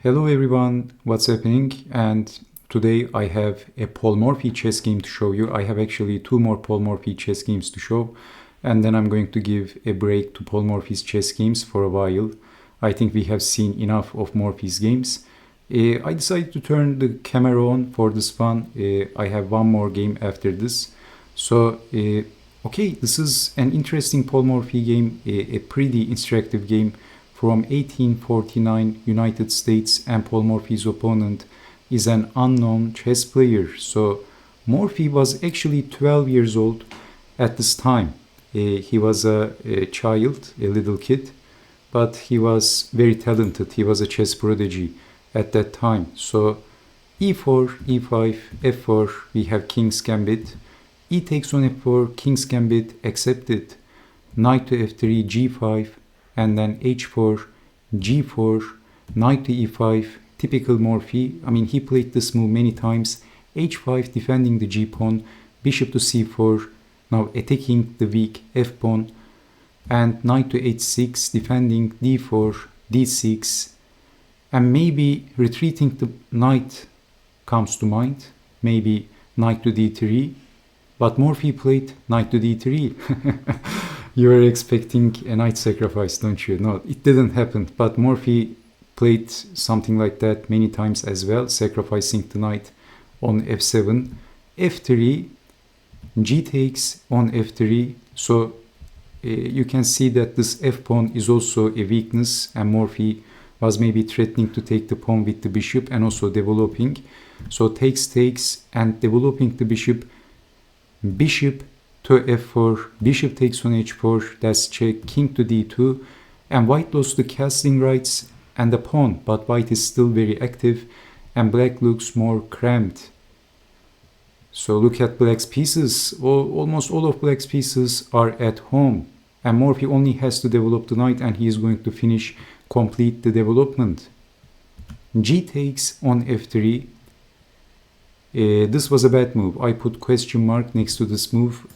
Hello everyone, what's happening? And today I have a Paul Morphy chess game to show you. I have actually two more Paul Morphy chess games to show, and then I'm going to give a break to Paul Morphy's chess games for a while. I think we have seen enough of Morphy's games. I decided to turn the camera on for this one. I have one more game after this. So, okay, this is an interesting Paul Morphy game, a pretty interactive game from 1849 United States, and Paul Morphy's opponent is an unknown chess player. So Morphy was actually 12 years old at this time. He was a child, a little kid, but he was very talented. He was a chess prodigy at that time. So e4, e5, f4, we have King's Gambit. E takes on f4, King's Gambit, accepted. Knight to f3, g5, and then h4, g4, knight to e5, typical Morphy. I mean, he played this move many times. h5, defending the g-pawn, bishop to c4, now attacking the weak f-pawn, and knight to h6, defending d4, d6, and maybe retreating the knight comes to mind, maybe knight to d3, but Morphy played knight to d3. You were expecting a knight sacrifice, don't you? No, it didn't happen, but Morphy played something like that many times as well, sacrificing the knight on f7, f3, g takes on f3. So you can see that this f-pawn is also a weakness, and Morphy was maybe threatening to take the pawn with the bishop and also developing. So takes, and developing the bishop, bishop to f4, bishop takes on h4, that's check, king to d2, and white lost the castling rights and the pawn, but white is still very active, and black looks more cramped. So look at black's pieces. Almost all of black's pieces are at home, and Morphy only has to develop the knight, and he is going to complete the development. G takes on f3. This was a bad move. I put question mark next to this move.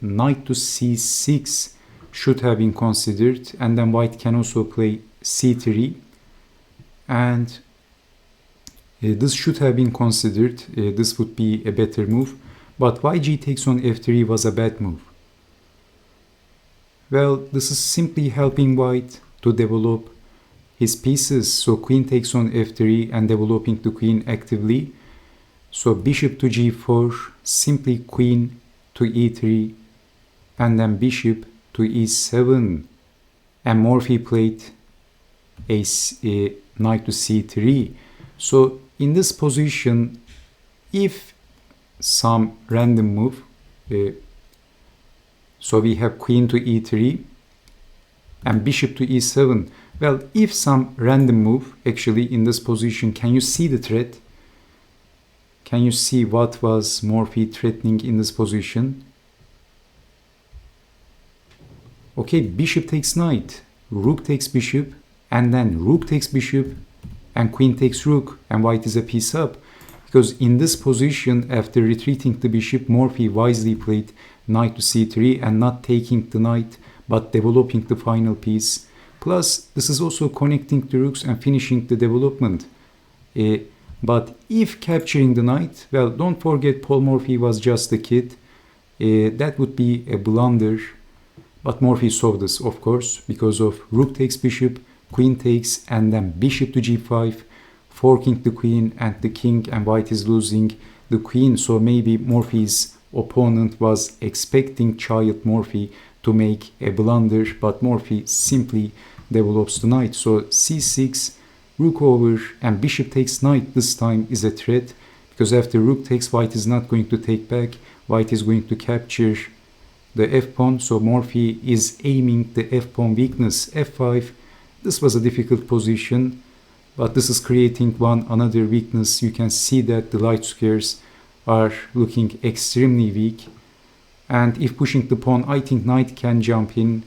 Knight to c6 should have been considered, and then white can also play c3, and this should have been considered. This would be a better move, but why g takes on f3 was a bad move. Well, this is simply helping white to develop his pieces. So queen takes on f3 and developing the queen actively. So bishop to g4, simply queen to e3, and then bishop to e7. And Morphy played a knight to c3. So in this position, if some random move, so we have queen to e3 and bishop to e7. Well, if some random move, actually in this position, can you see the threat? Can you see what was Morphy threatening in this position? Okay, bishop takes knight, rook takes bishop, and then rook takes bishop, and queen takes rook, and white is a piece up. Because in this position, after retreating the bishop, Morphy wisely played knight to c3 and not taking the knight, but developing the final piece. Plus, this is also connecting the rooks and finishing the development. But if capturing the knight, well, don't forget Paul Morphy was just a kid. That would be a blunder. But Morphy saw this, of course, because of rook takes bishop, queen takes, and then bishop to g5, forking the queen and the king, and white is losing the queen. So maybe Morphy's opponent was expecting child Morphy to make a blunder, but Morphy simply develops the knight. So c6, rook over, and bishop takes knight this time is a threat, because after rook takes, white is not going to take back. White is going to capture the f-pawn, so Morphy is aiming the f-pawn weakness. f5, this was a difficult position, but this is creating another weakness. You can see that the light squares are looking extremely weak, and if pushing the pawn, I think knight can jump in.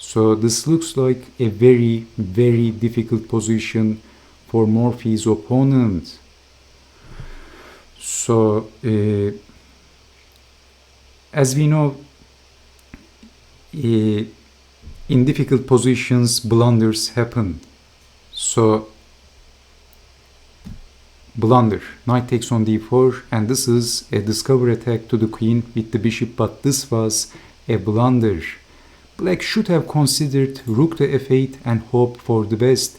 So this looks like a very, very difficult position for Morphy's opponent. So as we know, in difficult positions, blunders happen. So blunder, knight takes on d4, and this is a discover attack to the queen with the bishop, but this was a blunder. Black should have considered rook to f8 and hoped for the best,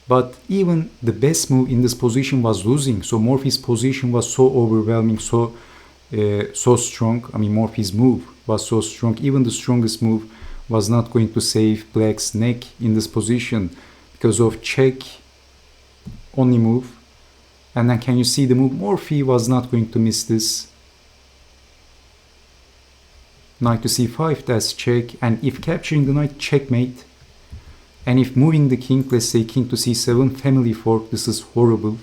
but even the best move in this position was losing. So Morphy's position was so overwhelming, so strong. I mean, Morphy's move was so strong. Even the strongest move was not going to save Black's neck in this position because of check only move. And then can you see the move? Morphy was not going to miss this. Knight to c5, that's check. And if capturing the knight, checkmate. And if moving the king, let's say king to c7, family fork, this is horrible.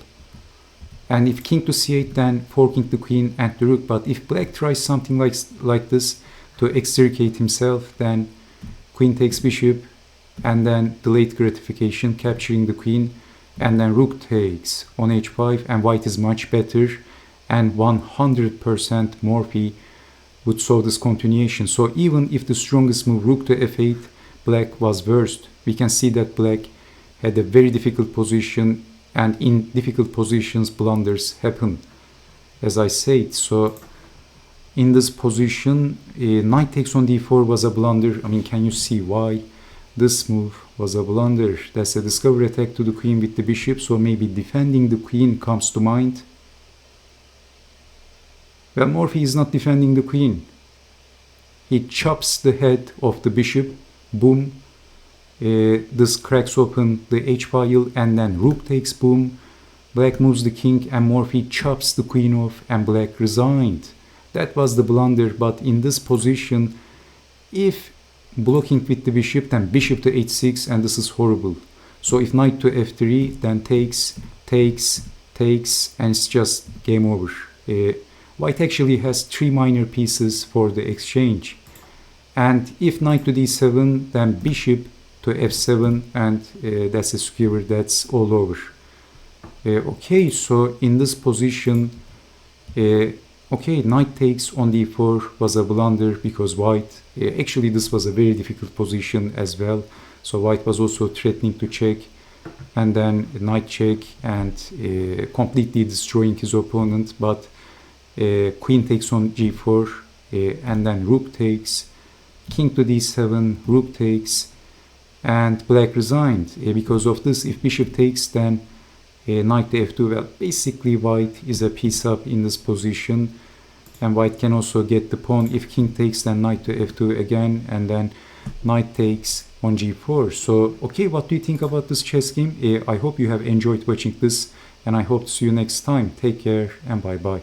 And if king to c8, then forking the queen and the rook. But if black tries something like this to extricate himself, then queen takes bishop, and then delayed gratification, capturing the queen, and then rook takes on h5, and white is much better, and 100% Morphy would solve this continuation. So even if the strongest move, rook to f8, black was worst. We can see that black had a very difficult position, and in difficult positions blunders happen, as I said. So in this position, knight takes on d4 was a blunder. I mean, can you see why this move was a blunder? That's a discovery attack to the queen with the bishop, so maybe defending the queen comes to mind. Well, Morphy is not defending the queen. He chops the head of the bishop, boom. This cracks open the h-file, and then rook takes, boom. Black moves the king, and Morphy chops the queen off, and black resigned. That was the blunder, but in this position, if blocking with the bishop, then bishop to h6, and this is horrible. So if knight to f3, then takes, and it's just game over. White actually has 3 minor pieces for the exchange. And if knight to d7, then bishop to f7, and that's a skewer, that's all over. Okay, so in this position, okay, knight takes on d4 was a blunder because white, actually this was a very difficult position as well. So white was also threatening to check, and then knight check, and completely destroying his opponent. But queen takes on g4, and then rook takes, king to d7, rook takes, and black resigned. Because of this, if bishop takes, then knight to f2. Well, basically white is a piece up in this position, and white can also get the pawn. If king takes, then knight to f2 again, and then knight takes on g4. So okay, what do you think about this chess game? I hope you have enjoyed watching this, and I hope to see you next time. Take care, and bye bye.